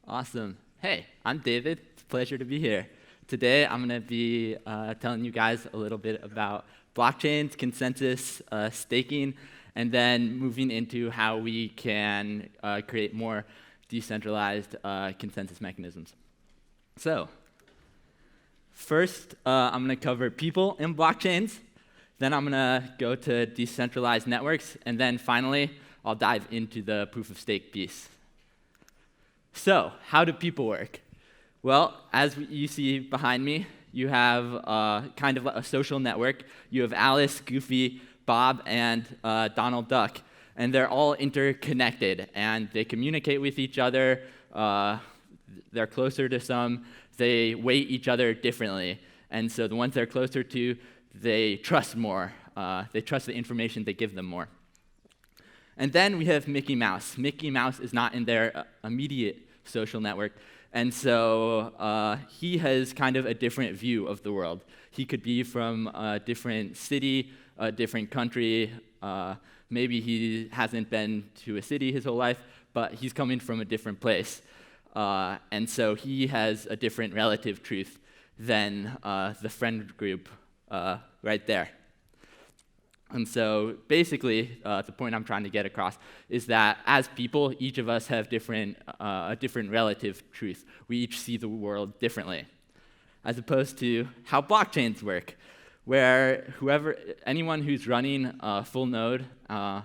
Awesome. Hey, I'm David. It's a pleasure to be here. Today, I'm going to be telling you guys a little bit about blockchains, consensus, staking, and then moving into how we can create more decentralized consensus mechanisms. So, first, I'm going to cover people in blockchains. Then I'm going to go to decentralized networks. And then finally, I'll dive into the proof of stake piece. So, how do people work? Well, as you see behind me, you have kind of a social network. You have Alice, Goofy, Bob, and Donald Duck. And they're all interconnected, and they communicate with each other. They're closer to some. They weight each other differently. And so the ones they're closer to, they trust more. They trust the information they give them more. And then we have Mickey Mouse. Mickey Mouse is not in their immediate social network. And so he has kind of a different view of the world. He could be from a different city, a different country. Maybe he hasn't been to a city his whole life, but he's coming from a different place. And so he has a different relative truth than the friend group right there. And so basically, the point I'm trying to get across is that as people, each of us have a different relative truth. We each see the world differently, as opposed to how blockchains work, where anyone who's running a full node, a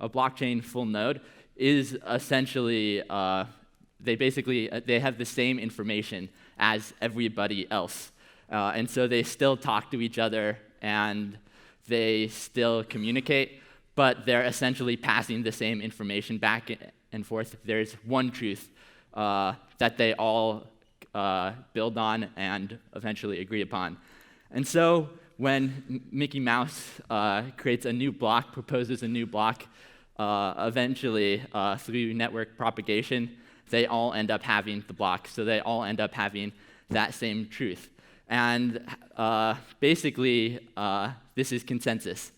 blockchain full node, is essentially, they have the same information as everybody else. And so they still talk to each other and they still communicate, but they're essentially passing the same information back and forth. There's one truth that they all build on and eventually agree upon. And so when Mickey Mouse creates a new block, proposes a new block, eventually through network propagation, they all end up having the block. So they all end up having that same truth. And basically, this is consensus.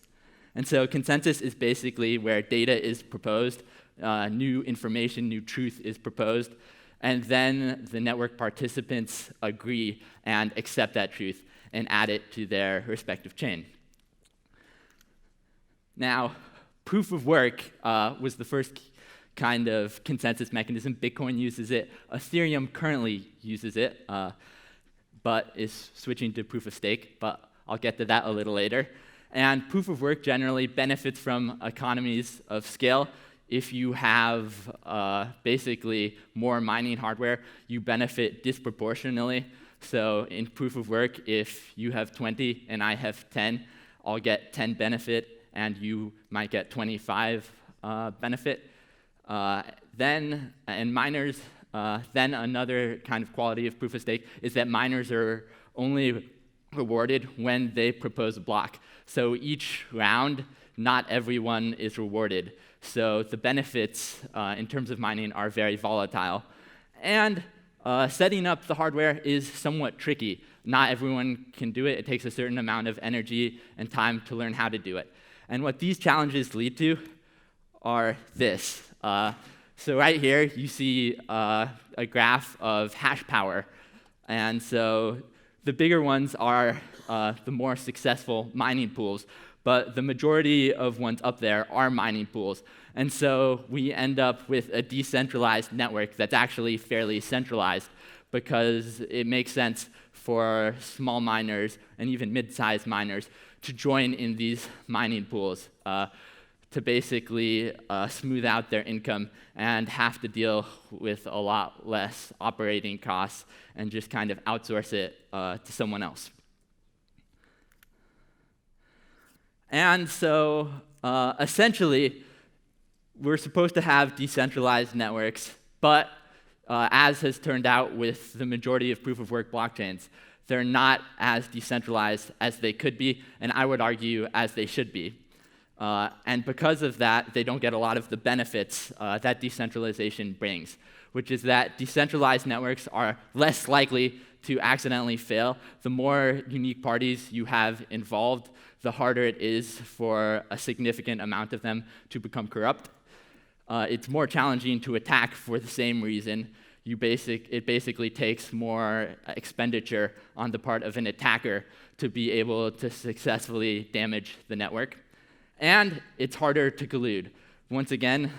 And so consensus is basically where data is proposed, new information, new truth is proposed, and then the network participants agree and accept that truth and add it to their respective chain. Now, proof of work was the first kind of consensus mechanism. Bitcoin uses it. Ethereum currently uses it, but is switching to proof of stake, but I'll get to that a little later. And proof of work generally benefits from economies of scale. If you have basically more mining hardware, you benefit disproportionately. So in proof of work, if you have 20 and I have 10, I'll get 10 benefit, and you might get 25 benefit. Then another kind of quality of proof of stake is that miners are only rewarded when they propose a block. So each round, not everyone is rewarded. So the benefits in terms of mining are very volatile. And setting up the hardware is somewhat tricky. Not everyone can do it. It takes a certain amount of energy and time to learn how to do it. And what these challenges lead to are this. So right here, you see a graph of hash power. And so the bigger ones are the more successful mining pools, but the majority of ones up there are mining pools. And so we end up with a decentralized network that's actually fairly centralized because it makes sense for small miners and even mid-sized miners to join in these mining pools to basically smooth out their income and have to deal with a lot less operating costs and just kind of outsource it to someone else. And so essentially, we're supposed to have decentralized networks, but as has turned out with the majority of proof-of-work blockchains, they're not as decentralized as they could be, and I would argue as they should be. And because of that, they don't get a lot of the benefits that decentralization brings, which is that decentralized networks are less likely to accidentally fail. The more unique parties you have involved, the harder it is for a significant amount of them to become corrupt. It's more challenging to attack for the same reason. it basically takes more expenditure on the part of an attacker to be able to successfully damage the network. And it's harder to collude. Once again,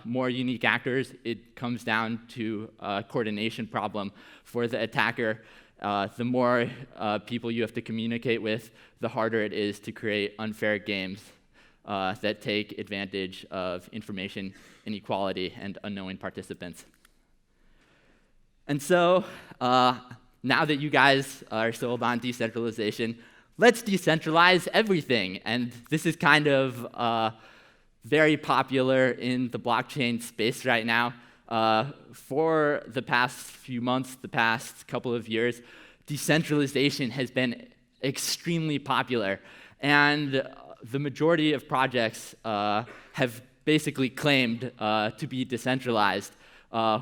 more unique actors, it comes down to a coordination problem for the attacker. The more people you have to communicate with, the harder it is to create unfair games that take advantage of information inequality and unknowing participants. And so, now that you guys are sold on decentralization, let's decentralize everything. And this is kind of very popular in the blockchain space right now. For the past few months, the past couple of years, decentralization has been extremely popular. And the majority of projects have basically claimed to be decentralized,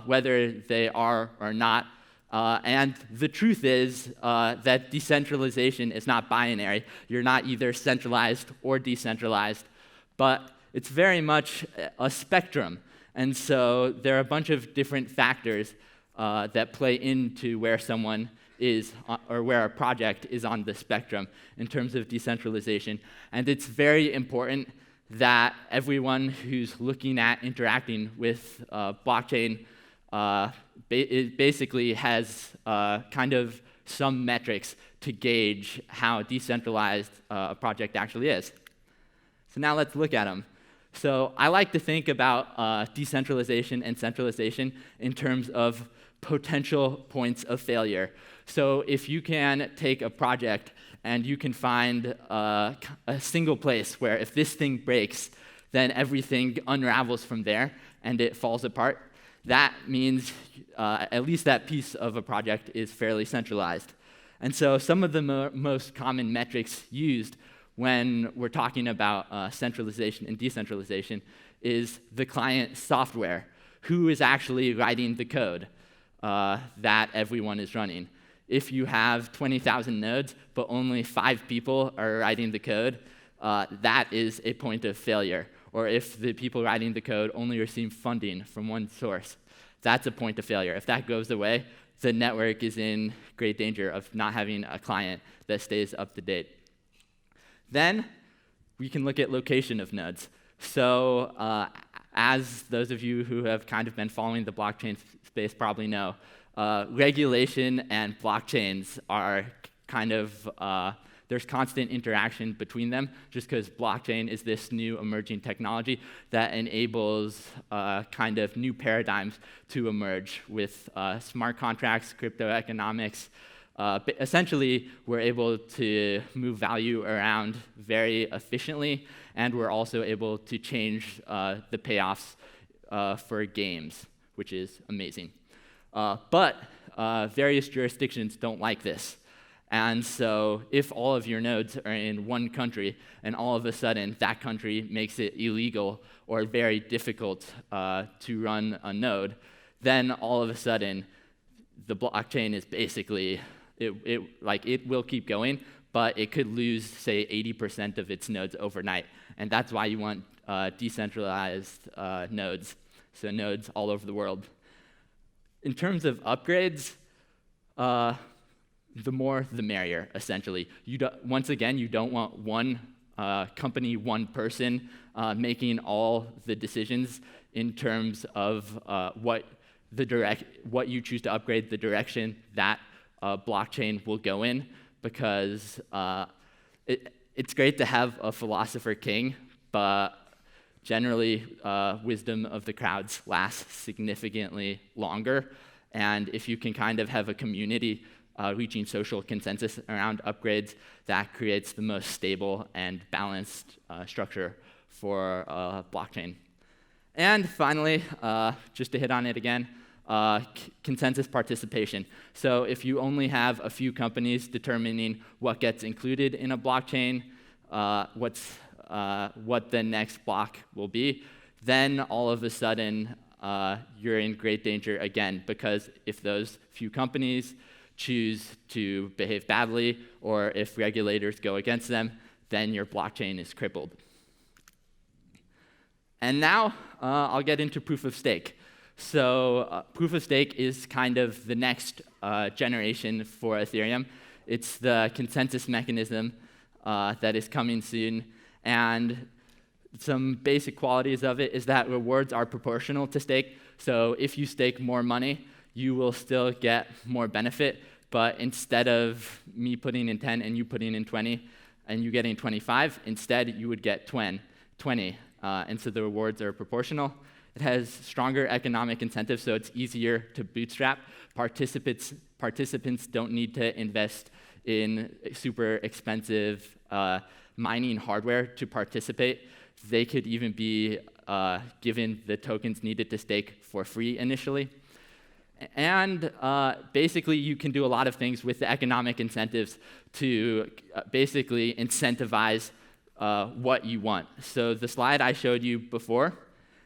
whether they are or not. And the truth is that decentralization is not binary. You're not either centralized or decentralized, but it's very much a spectrum. And so there are a bunch of different factors that play into where someone is, or where a project is on the spectrum in terms of decentralization. And it's very important that everyone who's looking at interacting with blockchain basically has kind of some metrics to gauge how decentralized a project actually is. So now let's look at them. So I like to think about decentralization and centralization in terms of potential points of failure. So if you can take a project and you can find a single place where if this thing breaks, then everything unravels from there and it falls apart, that means at least that piece of a project is fairly centralized. And so some of the most common metrics used when we're talking about centralization and decentralization is the client software. Who is actually writing the code that everyone is running? If you have 20,000 nodes, but only 5 people are writing the code, that is a point of failure. Or if the people writing the code only receive funding from one source, that's a point of failure. If that goes away, the network is in great danger of not having a client that stays up to date. Then we can look at location of nodes. So as those of you who have kind of been following the blockchain space probably know, regulation and blockchains are kind of, there's constant interaction between them just because blockchain is this new emerging technology that enables kind of new paradigms to emerge with smart contracts, crypto economics. Essentially, we're able to move value around very efficiently, and we're also able to change the payoffs for games, which is amazing. But various jurisdictions don't like this. And so if all of your nodes are in one country, and all of a sudden that country makes it illegal or very difficult to run a node, then all of a sudden the blockchain is basically, it will keep going, but it could lose, say, 80% of its nodes overnight. And that's why you want decentralized nodes, so nodes all over the world. In terms of upgrades, the more, the merrier, essentially. Once again, you don't want one company, one person making all the decisions in terms of what you choose to upgrade, the direction that blockchain will go in, because it's great to have a philosopher king, but generally wisdom of the crowds lasts significantly longer. And if you can kind of have a community reaching social consensus around upgrades, that creates the most stable and balanced structure for blockchain. And finally, just to hit on it again, consensus participation. So if you only have a few companies determining what gets included in a blockchain, what the next block will be, then all of a sudden you're in great danger again, because if those few companies choose to behave badly, or if regulators go against them, then your blockchain is crippled. And now I'll get into proof of stake. So proof of stake is kind of the next generation for Ethereum. It's the consensus mechanism that is coming soon. And some basic qualities of it is that rewards are proportional to stake. So if you stake more money, you will still get more benefit. But instead of me putting in 10 and you putting in 20 and you getting 25, instead you would get 20. And so the rewards are proportional. It has stronger economic incentives, so it's easier to bootstrap. Participants don't need to invest in super expensive mining hardware to participate. They could even be given the tokens needed to stake for free initially. And basically, you can do a lot of things with the economic incentives to basically incentivize what you want. So the slide I showed you before,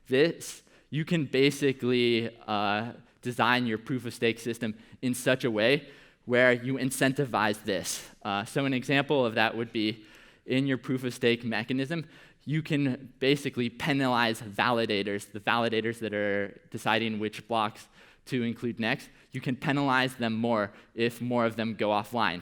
you can basically design your proof-of-stake system in such a way where you incentivize this. So an example of that would be in your proof-of-stake mechanism, you can basically penalize validators, the validators that are deciding which blocks to include next. You can penalize them more if more of them go offline.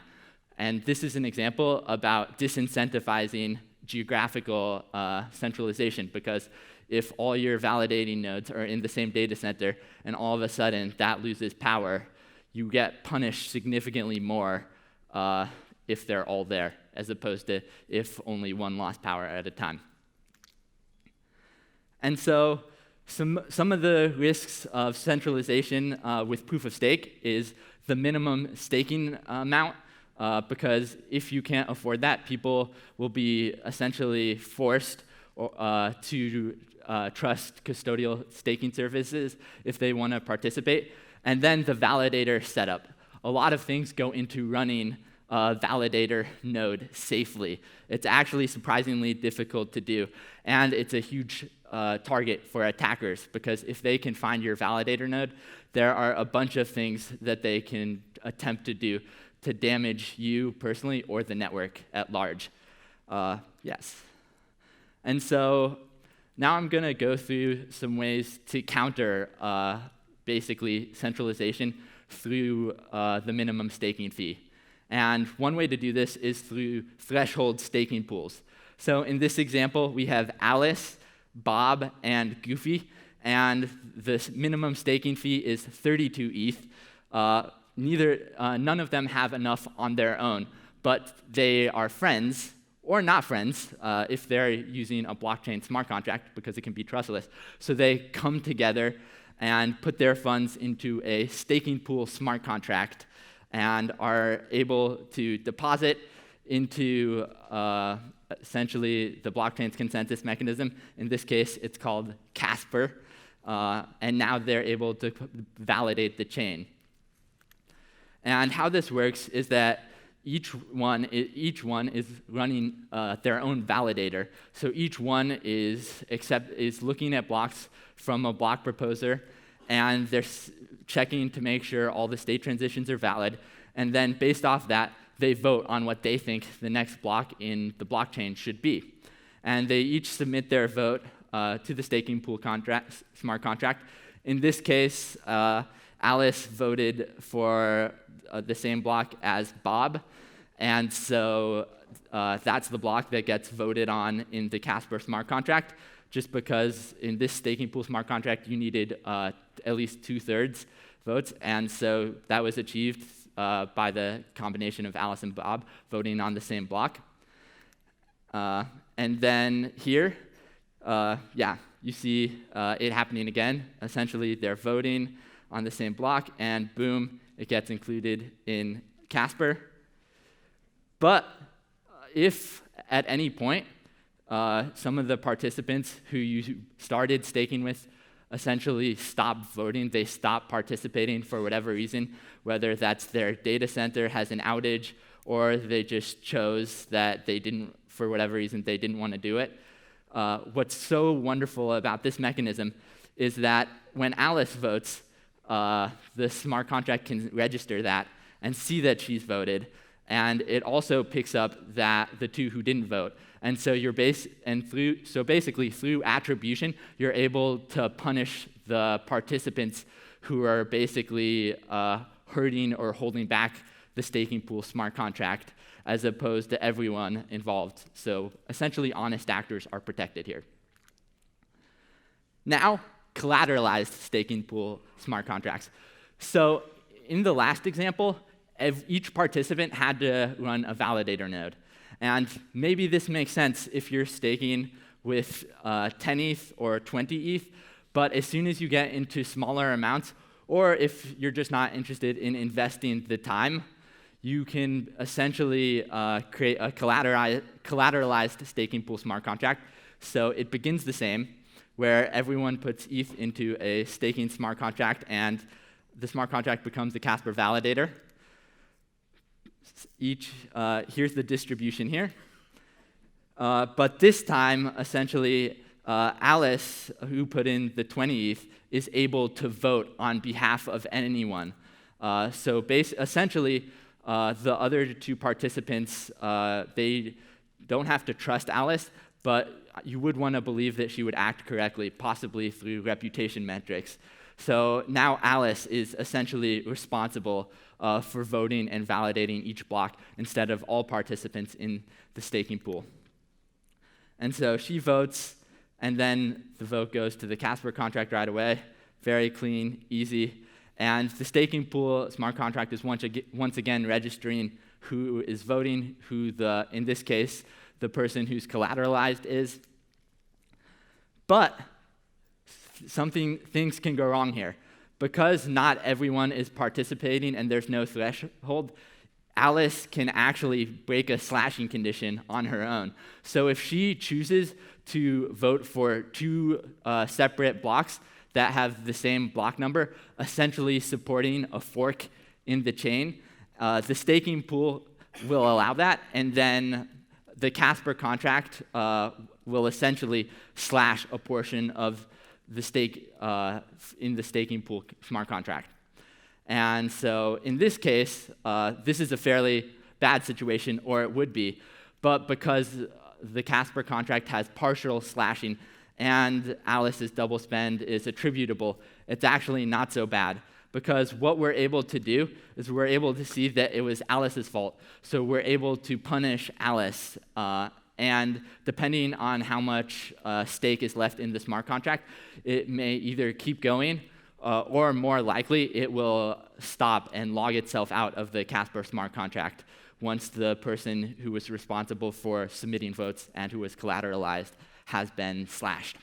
And this is an example about disincentivizing geographical centralization, because if all your validating nodes are in the same data center and all of a sudden that loses power, you get punished significantly more if they're all there, as opposed to if only one lost power at a time. And so some of the risks of centralization with proof of stake is the minimum staking amount, because if you can't afford that, people will be essentially forced to trust custodial staking services if they want to participate. And then the validator setup. A lot of things go into running a validator node safely. It's actually surprisingly difficult to do, and it's a huge target for attackers, because if they can find your validator node, there are a bunch of things that they can attempt to do to damage you personally or the network at large. Yes. And so now I'm going to go through some ways to counter basically centralization through the minimum staking fee. And one way to do this is through threshold staking pools. So in this example, we have Alice, Bob, and Goofy, and the minimum staking fee is 32 ETH. None of them have enough on their own, but they are friends, or not friends, if they're using a blockchain smart contract, because it can be trustless. So they come together and put their funds into a staking pool smart contract and are able to deposit into essentially the blockchain's consensus mechanism. In this case, it's called Casper. And now they're able to validate the chain. And how this works is that each one is running their own validator. So each one is looking at blocks from a block proposer, and they're checking to make sure all the state transitions are valid. And then based off that, they vote on what they think the next block in the blockchain should be. And they each submit their vote to the staking pool smart contract. In this case, Alice voted for the same block as Bob, and so that's the block that gets voted on in the Casper smart contract, just because in this staking pool smart contract you needed at least 2/3 votes, and so that was achieved by the combination of Alice and Bob voting on the same block. And then here, you see it happening again. Essentially, they're voting on the same block, and boom, it gets included in Casper. But if at any point some of the participants who you started staking with essentially stop voting, they stop participating for whatever reason, whether that's their data center has an outage or they just chose that they didn't, for whatever reason, they didn't want to do it. What's so wonderful about this mechanism is that when Alice votes, the smart contract can register that and see that she's voted, and it also picks up that the two who didn't vote. And so basically through attribution, you're able to punish the participants who are basically hurting or holding back the staking pool smart contract, as opposed to everyone involved. So essentially, honest actors are protected here. Now, collateralized staking pool smart contracts. So in the last example, each participant had to run a validator node. And maybe this makes sense if you're staking with 10 ETH or 20 ETH, but as soon as you get into smaller amounts, or if you're just not interested in investing the time, you can essentially create a collateralized staking pool smart contract. So it begins the same, where everyone puts ETH into a staking smart contract, and the smart contract becomes the Casper validator. Here's the distribution here. But this time, essentially, Alice, who put in the 20 ETH, is able to vote on behalf of anyone. Essentially, the other two participants, they don't have to trust Alice, but you would want to believe that she would act correctly, possibly through reputation metrics. So now Alice is essentially responsible for voting and validating each block instead of all participants in the staking pool. And so she votes, and then the vote goes to the Casper contract right away. Very clean, easy. And the staking pool smart contract is once again registering who is voting, in this case, the person who's collateralized is. But things can go wrong here. Because not everyone is participating and there's no threshold, Alice can actually break a slashing condition on her own. So if she chooses to vote for two separate blocks that have the same block number, essentially supporting a fork in the chain, the staking pool will allow that, and then the Casper contract will essentially slash a portion of the stake in the staking pool smart contract. And so in this case, this is a fairly bad situation, or it would be, but because the Casper contract has partial slashing and Alice's double spend is attributable, it's actually not so bad. Because what we're able to do is we're able to see that it was Alice's fault. So we're able to punish Alice. And depending on how much stake is left in the smart contract, it may either keep going or more likely it will stop and log itself out of the Casper smart contract once the person who was responsible for submitting votes and who was collateralized has been slashed.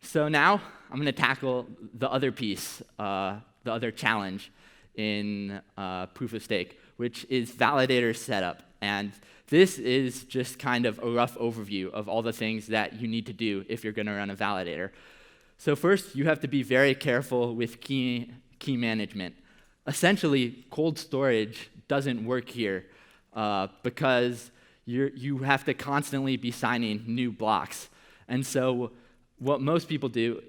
So now I'm going to tackle the other piece, the other challenge in proof of stake, which is Validator Setup. And this is just kind of a rough overview of all the things that you need to do if you're going to run a validator. So first, you have to be very careful with key management. Essentially, cold storage doesn't work here because you have to constantly be signing new blocks. And so what most people do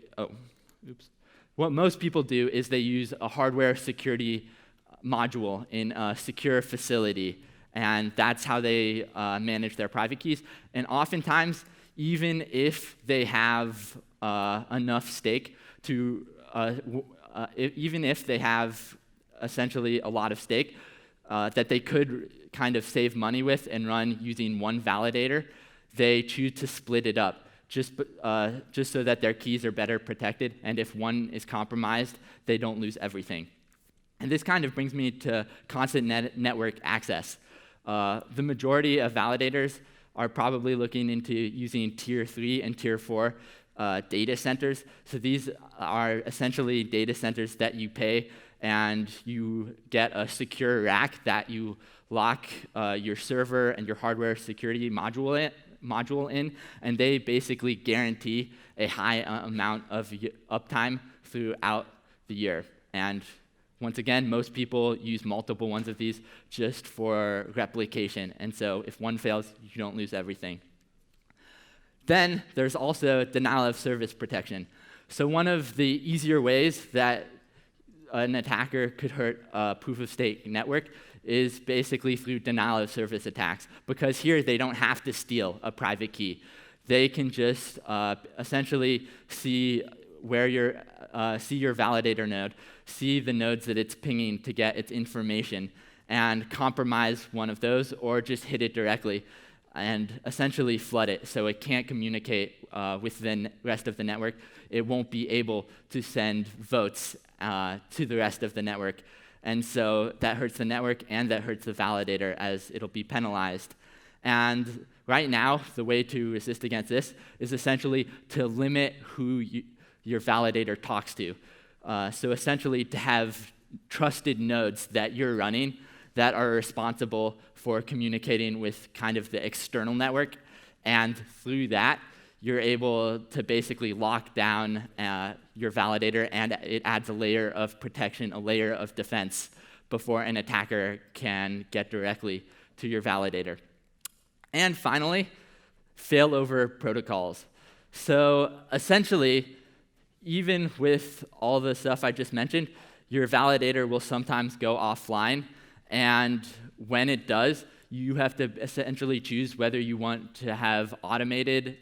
is they use a hardware security module in a secure facility, and that's how they manage their private keys. And oftentimes, even if they have enough stake even if they have essentially a lot of stake that they could kind of save money with and run using one validator, they choose to split it up just so that their keys are better protected, and if one is compromised, they don't lose everything. And this kind of brings me to constant network access. The majority of validators are probably looking into using Tier 3 and Tier 4 data centers. So these are essentially data centers that you pay, and you get a secure rack that you lock your server and your hardware security module in, and they basically guarantee a high amount of uptime throughout the year. And once again, most people use multiple ones of these just for replication, and so if one fails, you don't lose everything. Then there's also denial of service protection. So one of the easier ways that an attacker could hurt a proof-of-stake network is basically through denial of service attacks, because here they don't have to steal a private key. they can just essentially see where see your validator node, see the nodes that it's pinging to get its information, and compromise one of those, or just hit it directly and essentially flood it so it can't communicate with the rest of the network. It won't be able to send votes to the rest of the network. And so that hurts the network and that hurts the validator, as it'll be penalized. And right now, the way to resist against this is essentially to limit who your validator talks to. So essentially to have trusted nodes that you're running that are responsible for communicating with kind of the external network. And through that, you're able to basically lock down your validator, and it adds a layer of protection, a layer of defense before an attacker can get directly to your validator. And finally, failover protocols. So essentially, even with all the stuff I just mentioned, your validator will sometimes go offline, and when it does, you have to essentially choose whether you want to have automated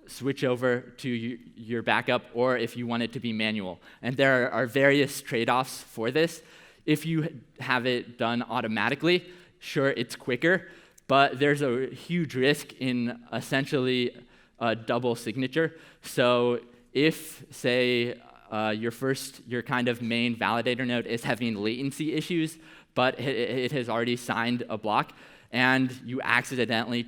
switch over to your backup, or if you want it to be manual. And there are various trade-offs for this. If you have it done automatically, sure, it's quicker, but there's a huge risk in essentially a double signature. So if, say, your kind of main validator node is having latency issues, but it has already signed a block, and it accidentally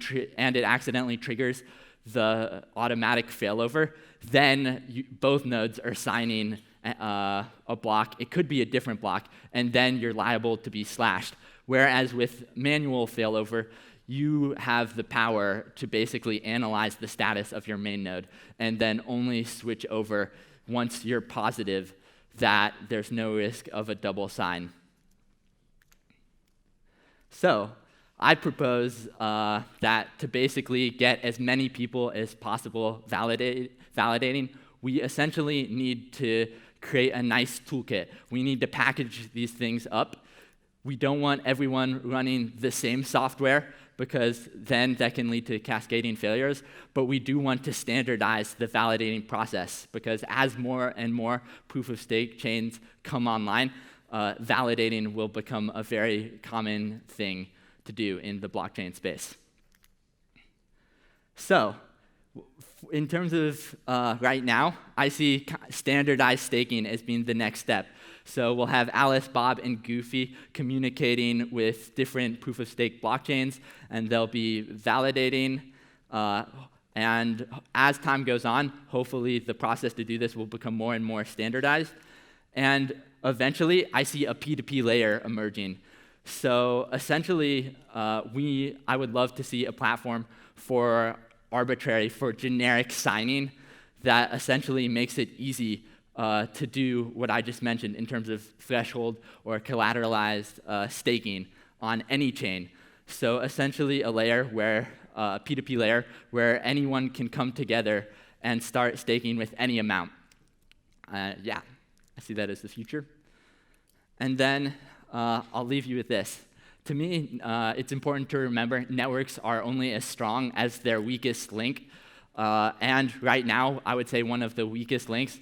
triggers the automatic failover, then both nodes are signing a block. It could be a different block, and then you're liable to be slashed. Whereas with manual failover, you have the power to basically analyze the status of your main node and then only switch over once you're positive that there's no risk of a double sign. So I propose that to basically get as many people as possible validating, we essentially need to create a nice toolkit. We need to package these things up. We don't want everyone running the same software, because then that can lead to cascading failures. But we do want to standardize the validating process, because as more and more proof-of-stake chains come online, validating will become a very common thing to do in the blockchain space. So in terms of right now, I see standardized staking as being the next step. So we'll have Alice, Bob, and Goofy communicating with different proof-of-stake blockchains, and they'll be validating. And as time goes on, hopefully the process to do this will become more and more standardized. And eventually, I see a P2P layer emerging. So essentially, I would love to see a platform for generic signing that essentially makes it easy to do what I just mentioned in terms of threshold or collateralized staking on any chain. So essentially a layer where, a P2P layer, where anyone can come together and start staking with any amount. Yeah, I see that as the future. And then I'll leave you with this. To me, it's important to remember networks are only as strong as their weakest link. And right now, I would say one of the weakest links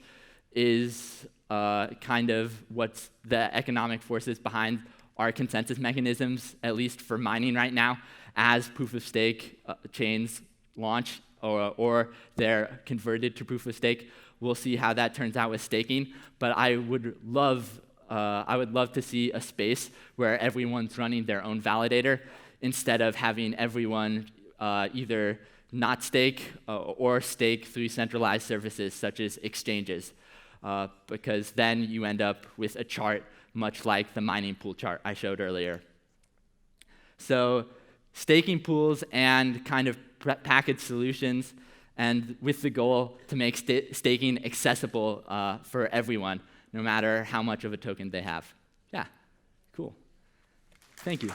is kind of what's the economic forces behind our consensus mechanisms, at least for mining right now, as proof-of-stake chains launch or they're converted to proof-of-stake. We'll see how that turns out with staking, but I would love to see a space where everyone's running their own validator instead of having everyone either not stake or stake through centralized services such as exchanges, because then you end up with a chart much like the mining pool chart I showed earlier. So staking pools and kind of package solutions, and with the goal to make staking accessible for everyone, no matter how much of a token they have. Yeah, cool. Thank you.